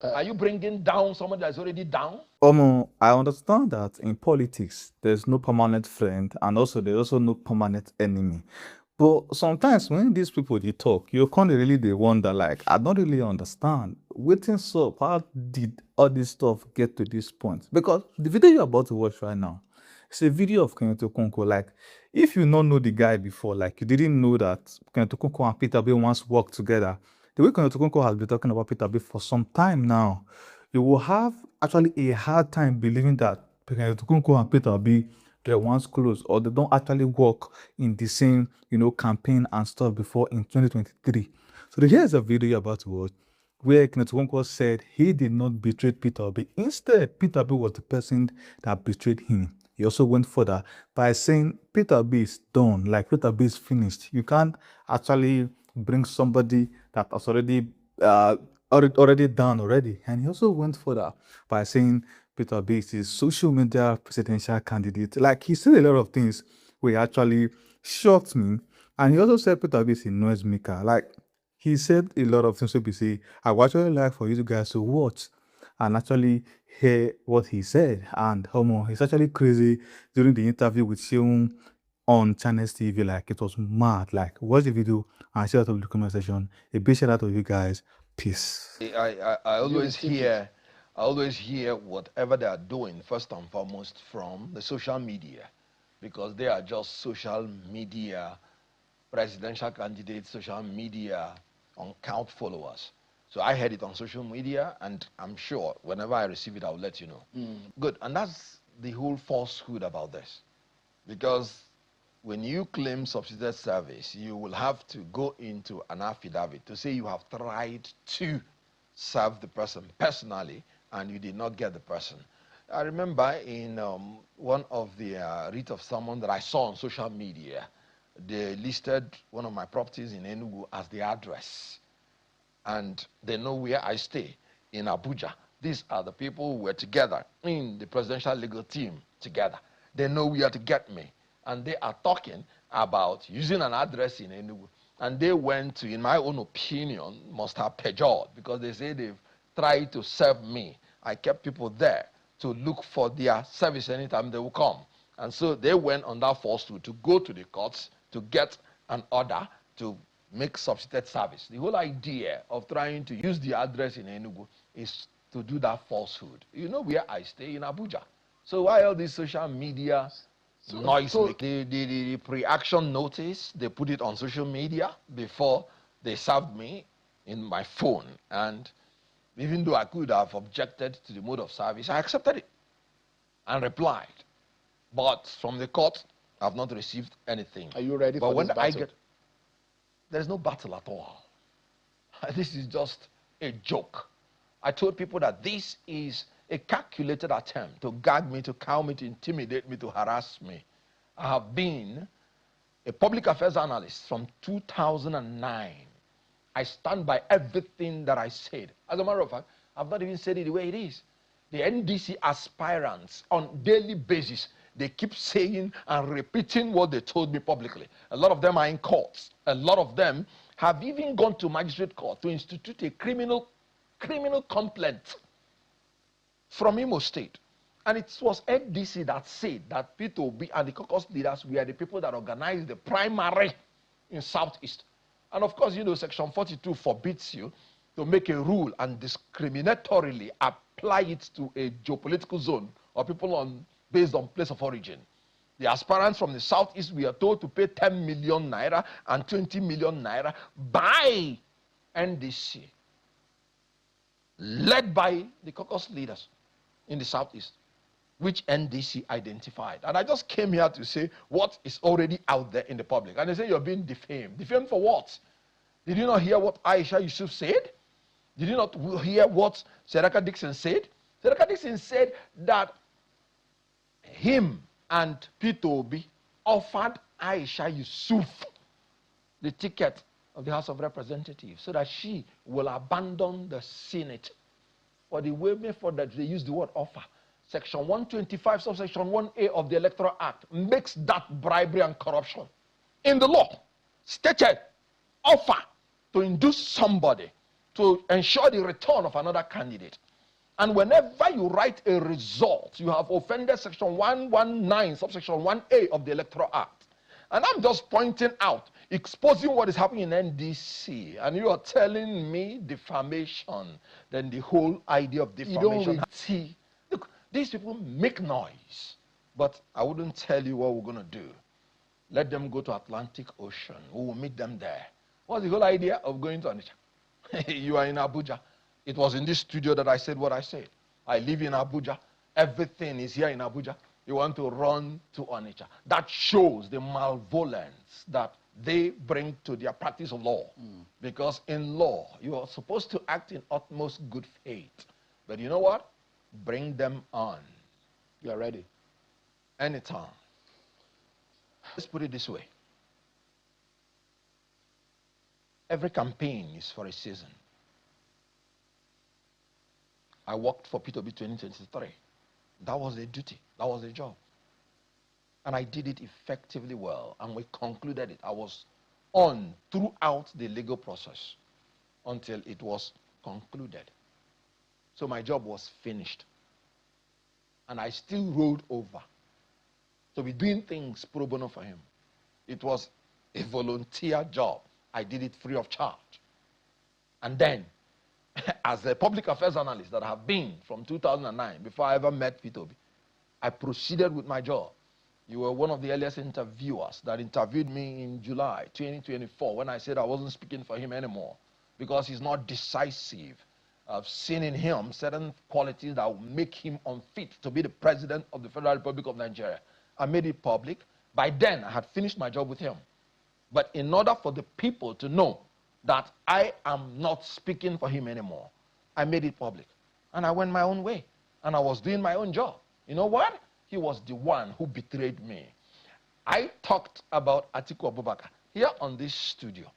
Are you bringing down someone that's already down? I understand that in politics, there's no permanent friend, and also there's also no permanent enemy. But sometimes when these people they talk, you can't really they wonder like, I don't really understand. Waiting so, how did all this stuff get to this point? Because the video you're about to watch right now, it's a video of Kenneth Okonkwo. Like, if you don't know the guy before, like you didn't know that Kenneth Okonkwo and Peter B once worked together. The way Kenneth Okonkwo has been talking about Peter B for some time now, you will have actually a hard time believing that Kenneth Okonkwo and Peter B they're once close or they don't actually work in the same, campaign and stuff before in 2023. So here's a video you're about to watch where Kenneth Okonkwo said he did not betray Peter B. Instead, Peter B was the person that betrayed him. He also went further by saying Peter B is done, like Peter B is finished. You can't actually bring somebody that has already done already. And he also went further by saying Peter B is his social media presidential candidate. Like he said a lot of things which actually shocked me. And he also said Peter B is a noisemaker. Like he said a lot of things where we say, I would actually like for you guys to watch and actually hear what he said. And Homo, he's actually crazy during the interview with Seun on Channels TV. Like it was mad. Like watch the video and share it up in the comment section. A big shout out to you guys. Peace. I always hear whatever they are doing first and foremost from the social media, because they are just social media presidential candidates, social media on count followers. So I heard it on social media, and I'm sure whenever I receive it, I'll let you know. Good, and that's the whole falsehood about this, because when you claim subsidized service, you will have to go into an affidavit to say you have tried to serve the person personally and you did not get the person. I remember in one of the writ of someone that I saw on social media, they listed one of my properties in Enugu as the address, and they know where I stay in Abuja. These are the people who were together in the presidential legal team together. They know where to get me, and they are talking about using an address in Enugu. And they went to, in my own opinion, must have perjured, because they say they've tried to serve me. I kept people there to look for their service anytime they will come. And so they went on that falsehood to go to the courts to get an order to make substitute service. The whole idea of trying to use the address in Enugu is to do that falsehood. You know where I stay, in Abuja. So why all these social media noise making? The pre-action notice, they put it on social media before they served me in my phone. And even though I could have objected to the mode of service, I accepted it and replied. But from the court, I've not received anything. Are you ready but for when this battle? There's no battle at all. This is just a joke. I told people that this is a calculated attempt to gag me, to cow me, to intimidate me, to harass me. I have been a public affairs analyst from 2009. I stand by everything that I said. As a matter of fact, I've not even said it the way it is. The NDC aspirants on daily basis, they keep saying and repeating what they told me publicly. A lot of them are in courts. A lot of them have even gone to magistrate court to institute a criminal complaint from Imo State. And it was NDC that said that Peter Obi and the caucus leaders were the people that organized the primary in Southeast. And of course, you know, Section 42 forbids you to make a rule and discriminatorily apply it to a geopolitical zone or people based on place of origin. The aspirants from the Southeast, we are told to pay 10 million naira and 20 million naira by NDC, led by the caucus leaders in the Southeast, which NDC identified. And I just came here to say what is already out there in the public. And they say you're being defamed. Defamed for what? Did you not hear what Aisha Yusuf said? Did you not hear what Seraka Dixon said? Seraka Dixon said that him and Peter Obi offered Aisha Yusuf the ticket of the House of Representatives so that she will abandon the Senate. For the way for that they use the word offer. Section 125, subsection 1A of the Electoral Act makes that bribery and corruption. In the law, stated offer to induce somebody to ensure the return of another candidate. And whenever you write a result, you have offended section 119, subsection 1A of the Electoral Act. And I'm just pointing out, exposing what is happening in NDC, and you are telling me defamation. Then the whole idea of defamation. See, look, these people make noise, but I wouldn't tell you what we're going to do. Let them go to Atlantic Ocean. We will meet them there. What's the whole idea of going to Onitsha? You are in Abuja. It was in this studio that I said what I said. I live in Abuja. Everything is here in Abuja. You want to run to Onitsha. That shows the malevolence that they bring to their practice of law. Because in law, you are supposed to act in utmost good faith. But you know what? Bring them on. You are ready. Anytime. Let's put it this way. Every campaign is for a season. I worked for P2B 2023. That was a duty. That was a job. And I did it effectively well. And we concluded it. I was on throughout the legal process until it was concluded. So my job was finished. And I still rolled over to be doing things pro bono for him. It was a volunteer job. I did it free of charge. And then, as a public affairs analyst that I have been from 2009, before I ever met P2B, I proceeded with my job. You were one of the earliest interviewers that interviewed me in July 2024 when I said I wasn't speaking for him anymore because he's not decisive. I've seen in him certain qualities that will make him unfit to be the president of the Federal Republic of Nigeria. I made it public. By then, I had finished my job with him. But in order for the people to know that I am not speaking for him anymore, I made it public. And I went my own way. And I was doing my own job. You know what? He was the one who betrayed me. I talked about Atiku Abubakar here on this studio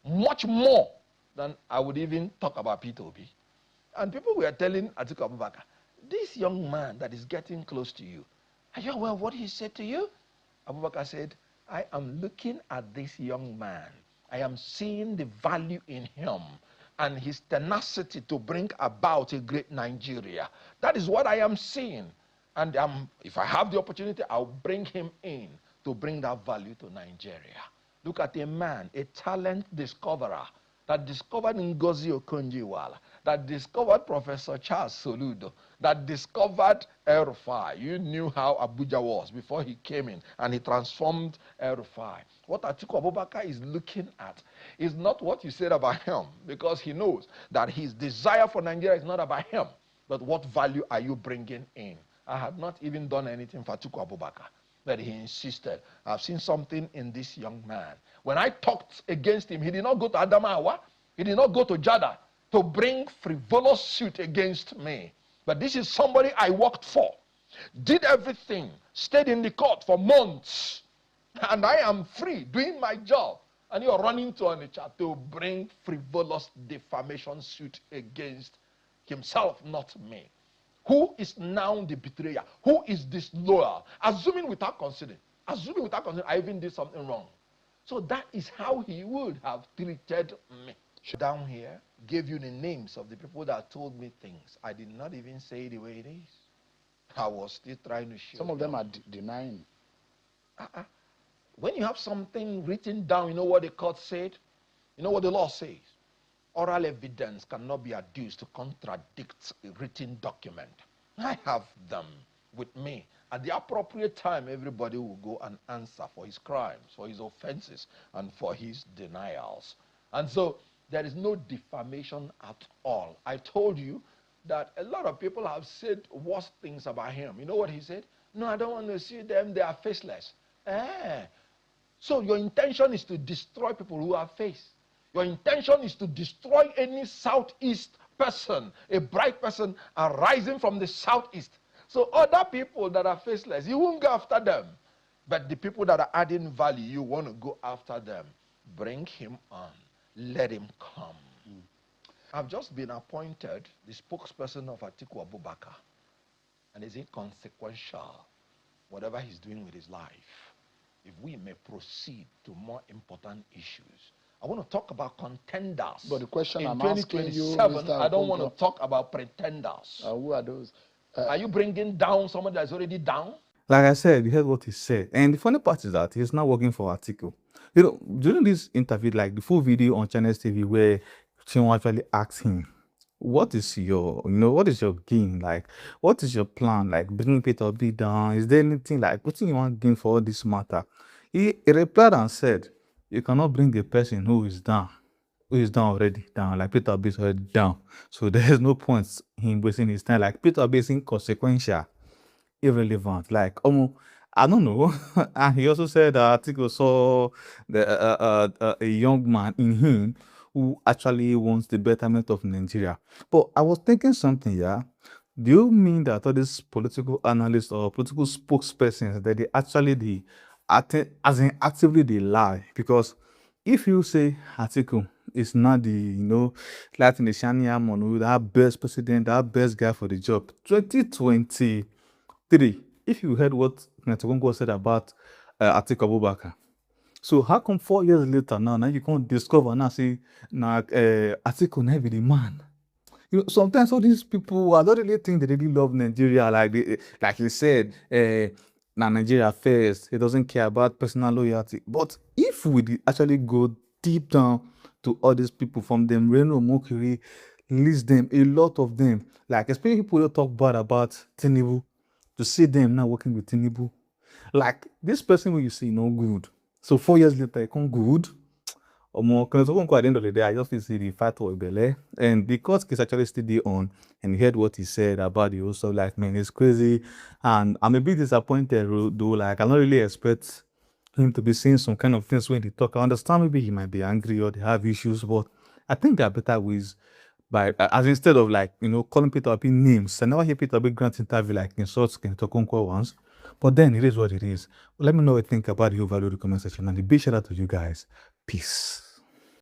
much more than I would even talk about P2B. And people were telling Atiku Abubakar, this young man that is getting close to you, are you aware of what he said to you? Abubakar said, I am looking at this young man. I am seeing the value in him and his tenacity to bring about a great Nigeria. That is what I am seeing. And if I have the opportunity, I'll bring him in to bring that value to Nigeria. Look at a man, a talent discoverer that discovered Ngozi Okonjo-Iweala, that discovered Professor Charles Soludo, that discovered El-Rufai. You knew how Abuja was before he came in, and he transformed El-Rufai. What Atiku Abubakar is looking at is not what you said about him, because he knows that his desire for Nigeria is not about him, but what value are you bringing in? I had not even done anything for Atiku Abubakar, but he insisted. I've seen something in this young man. When I talked against him, he did not go to Adamawa. He did not go to Jada to bring frivolous suit against me. But this is somebody I worked for, did everything, stayed in the court for months, and I am free doing my job. And you're running to Onitsha to bring frivolous defamation suit against himself, not me. Who is now the betrayer? Who is disloyal? Assuming without considering, I even did something wrong. So that is how he would have treated me. Down here, gave you the names of the people that told me things. I did not even say the way it is. I was still trying to show. Some of them are denying. When you have something written down, you know what the court said? You know what the law says? Oral evidence cannot be adduced to contradict a written document. I have them with me. At the appropriate time, everybody will go and answer for his crimes, for his offenses, and for his denials. And so there is no defamation at all. I told you that a lot of people have said worse things about him. You know what he said? No, I don't want to see them. They are faceless. So your intention is to destroy people who have face. Your intention is to destroy any Southeast person, a bright person arising from the Southeast. So other people that are faceless, you won't go after them. But the people that are adding value, you want to go after them. Bring him on. Let him come. I've just been appointed the spokesperson of Atiku Abubakar. And it's inconsequential, whatever he's doing with his life. If we may proceed to more important issues, I want to talk about contenders. But the question in I'm asking you, 2027, Mr. I don't want to Okonkwo, talk about pretenders. who are those? Are you bringing down somebody that's already down? Like I said, you heard what he said. And the funny part is that he's not working for Article. You know, during this interview, like the full video on Channels TV where Chinwo actually asked him, what is what is your gain? Like, what is your plan? Like, bringing Peter B down? Is there anything like, what do you want to gain for all this matter? He replied and said, you cannot bring a person who is down already down, like Peter B is already down. So there's no point in wasting his time. Like Peter B is inconsequential, irrelevant. Like, I don't know. And he also said that Atiku saw a young man in him who actually wants the betterment of Nigeria. But I was thinking something, yeah. Do you mean that all these political analysts or political spokespersons that they actually as in actively they lie? Because if you say Atiku is not the Latin Shania that best president, that best guy for the job, 2023. If you heard what Kenneth Okonkwo said about Atiku Abubakar, so how come 4 years later now you can't discover now say Atiku now be the man? Sometimes all these people, I don't really think they really love Nigeria. Like he said, now Nigeria first. He doesn't care about personal loyalty. But if we actually go deep down to all these people, from them, Reno Mokiri, list them, a lot of them, like especially people who talk bad about Tinubu, to see them now working with Tinubu, like this person who you see no good. So 4 years later, he come good. Kenneth Okonkwo, at the end of the day, I just see the fight for Ibele, and the court case actually still on, and he heard what he said about the whole stuff. Like, man, it's crazy, and I'm a bit disappointed though. Like, I don't really expect him to be saying some kind of things when he talk. I understand maybe he might be angry or they have issues, but I think there are better ways. As instead of calling Peter Obi names. I never hear Peter Obi grant interview like insults Kenneth Okonkwo once. But then it is what it is. Let me know what you think about the overload comment section, and a big shout out to you guys. Peace.